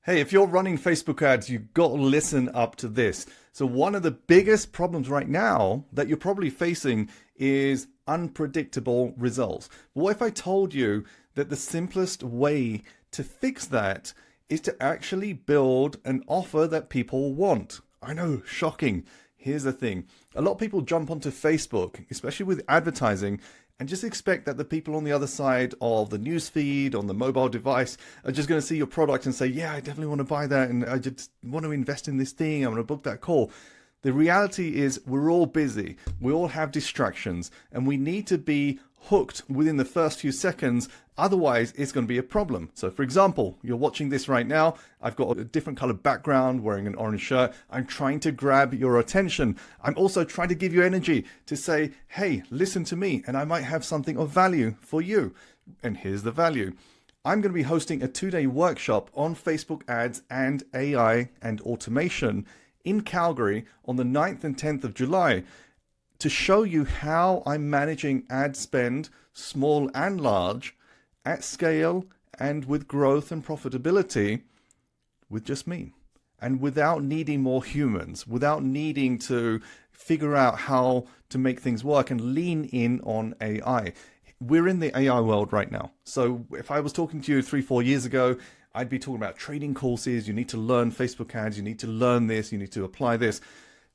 Hey, if you're running Facebook ads, you've got to listen up to this. So one of the biggest problems right now that you're probably facing is unpredictable results. What if I told you that the simplest way to fix that is to actually build an offer that people want? I know, shocking. Here's the thing. A lot of people jump onto Facebook, especially with advertising, and just expect that the people on the other side of the news feed on the mobile device are just going to see your product and say, yeah, I definitely want to buy that, and I just want to invest in this thing, I'm going to book that call. The reality is we're all busy, we all have distractions, and we need to be hooked within the first few seconds. Otherwise, it's going to be a problem. So for example, you're watching this right now. I've got a different colored background, wearing an orange shirt. I'm trying to grab your attention. I'm also trying to give you energy to say, hey, listen to me, and I might have something of value for you. And here's the value. I'm going to be hosting a 2-day workshop on Facebook ads and AI and automation in Calgary on the 9th and 10th of July to show you how I'm managing ad spend, small and large, at scale and with growth and profitability with just me. And without needing more humans, without needing to figure out how to make things work and lean in on AI. We're in the AI world right now. So if I was talking to you 3-4 years ago, I'd be talking about trading courses. You need to learn Facebook ads. You need to learn this. You need to apply this.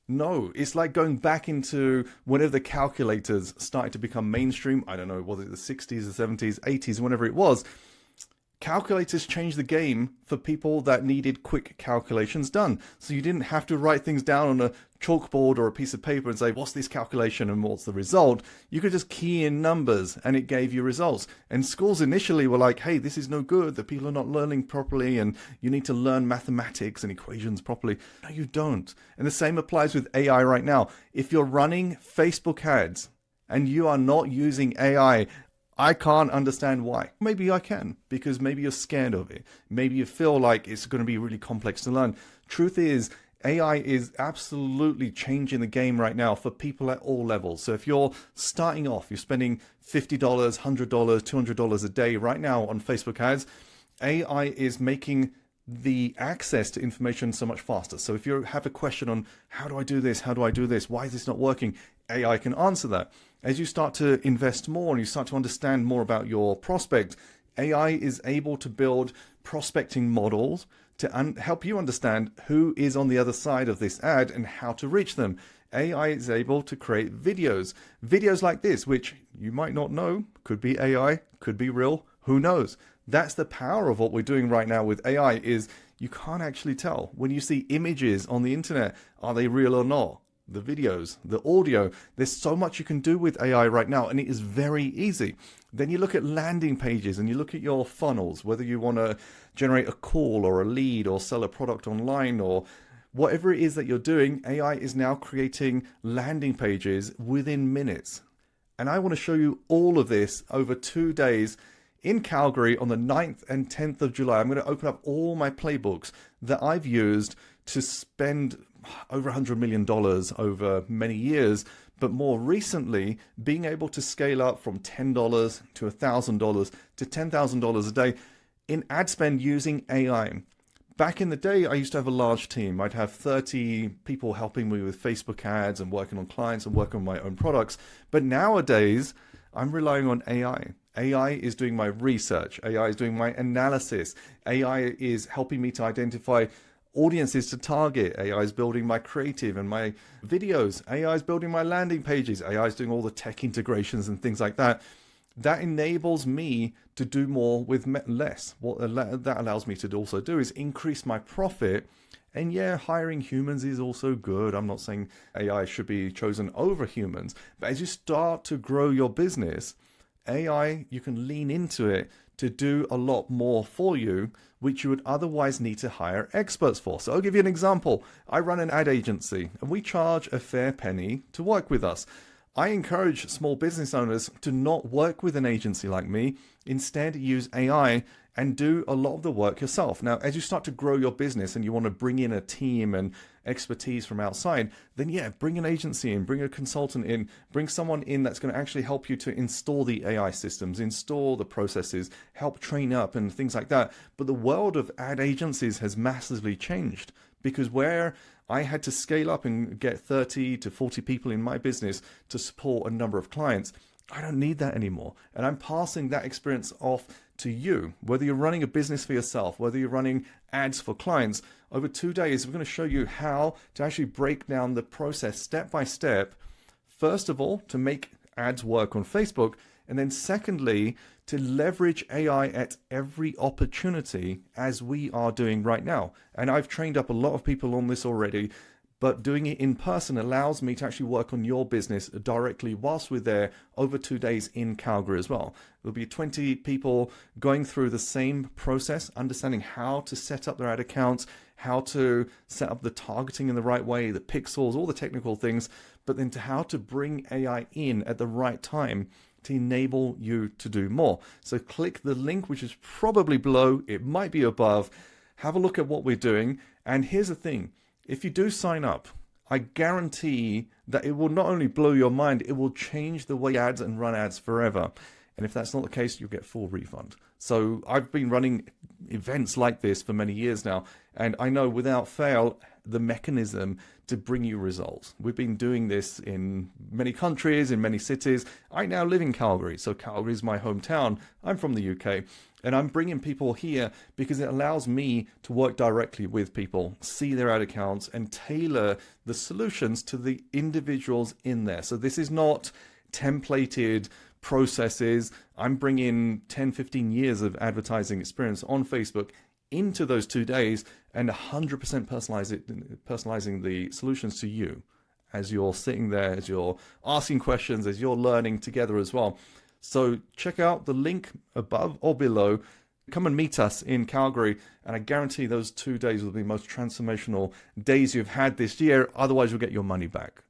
No, it's like going back into whenever the calculators started to become mainstream. I don't know, was it the 60s, the 70s, 80s, whenever it was. Calculators changed the game for people that needed quick calculations done. So you didn't have to write things down on a chalkboard or a piece of paper and say, what's this calculation and what's the result? You could just key in numbers and it gave you results. And schools initially were like, hey, this is no good. The people are not learning properly and you need to learn mathematics and equations properly. No, you don't. And the same applies with AI right now. If you're running Facebook ads and you are not using AI, I can't understand why. Maybe I can, because maybe you're scared of it. Maybe you feel like it's going to be really complex to learn. Truth is, AI is absolutely changing the game right now for people at all levels. So if you're starting off, you're spending $50, $100, $200 a day right now on Facebook ads, AI is making the access to information so much faster. So if you have a question on how do I do this? How do I do this? Why is this not working? AI can answer that. As you start to invest more and you start to understand more about your prospect, AI is able to build prospecting models to help you understand who is on the other side of this ad and how to reach them. AI is able to create videos like this, which you might not know, could be AI, could be real, who knows? That's the power of what we're doing right now with AI is you can't actually tell. When you see images on the internet, are they real or not? The videos, the audio, there's so much you can do with AI right now, and it is very easy. Then you look at landing pages and you look at your funnels, whether you want to generate a call or a lead or sell a product online or whatever it is that you're doing, AI is now creating landing pages within minutes. And I want to show you all of this over 2 days in Calgary on the 9th and 10th of July. I'm going to open up all my playbooks that I've used to spend over $100 million over many years, but more recently being able to scale up from $10 to $1,000 to $10,000 a day in ad spend using AI. Back in the day, I used to have a large team. I'd have 30 people helping me with Facebook ads and working on clients and working on my own products. But nowadays, I'm relying on AI. AI is doing my research. AI is doing my analysis. AI is helping me to identify audiences to target. AI is building my creative and my videos. AI is building my landing pages. AI is doing all the tech integrations and things like that. That enables me to do more with less. What that allows me to also do is increase my profit. And yeah, hiring humans is also good. I'm not saying AI should be chosen over humans. But as you start to grow your business, AI, you can lean into it to do a lot more for you, which you would otherwise need to hire experts for. So I'll give you an example. I run an ad agency and we charge a fair penny to work with us. I encourage small business owners to not work with an agency like me, instead use AI and do a lot of the work yourself. Now, as you start to grow your business and you want to bring in a team and expertise from outside, then yeah, bring an agency in, bring a consultant in, bring someone in that's going to actually help you to install the AI systems, install the processes, help train up and things like that. But the world of ad agencies has massively changed, because where I had to scale up and get 30 to 40 people in my business to support a number of clients, I don't need that anymore. And I'm passing that experience off to you. Whether you're running a business for yourself, whether you're running ads for clients, over 2 days, we're going to show you how to actually break down the process step by step. First of all, to make ads work on Facebook. And then secondly, to leverage AI at every opportunity, as we are doing right now. And I've trained up a lot of people on this already, but doing it in person allows me to actually work on your business directly whilst we're there over 2 days in Calgary as well. There'll be 20 people going through the same process, understanding how to set up their ad accounts, how to set up the targeting in the right way, the pixels, all the technical things, but then to how to bring AI in at the right time to enable you to do more. So click the link, which is probably below, it might be above. Have a look at what we're doing. And here's the thing. If you do sign up, I guarantee that it will not only blow your mind, it will change the way ads and run ads forever. And if that's not the case, you'll get full refund. So I've been running events like this for many years now, and I know without fail the mechanism to bring you results. We've been doing this in many countries, in many cities. I now live in Calgary, so Calgary is my hometown. I'm from the UK. And I'm bringing people here because it allows me to work directly with people, see their ad accounts, and tailor the solutions to the individuals in there. So this is not templated processes. I'm bringing 10, 15 years of advertising experience on Facebook into those 2 days and 100% personalizing the solutions to you as you're sitting there, as you're asking questions, as you're learning together as well. So check out the link above or below. Come and meet us in Calgary, and I guarantee those 2 days will be the most transformational days you've had this year. Otherwise, you'll get your money back.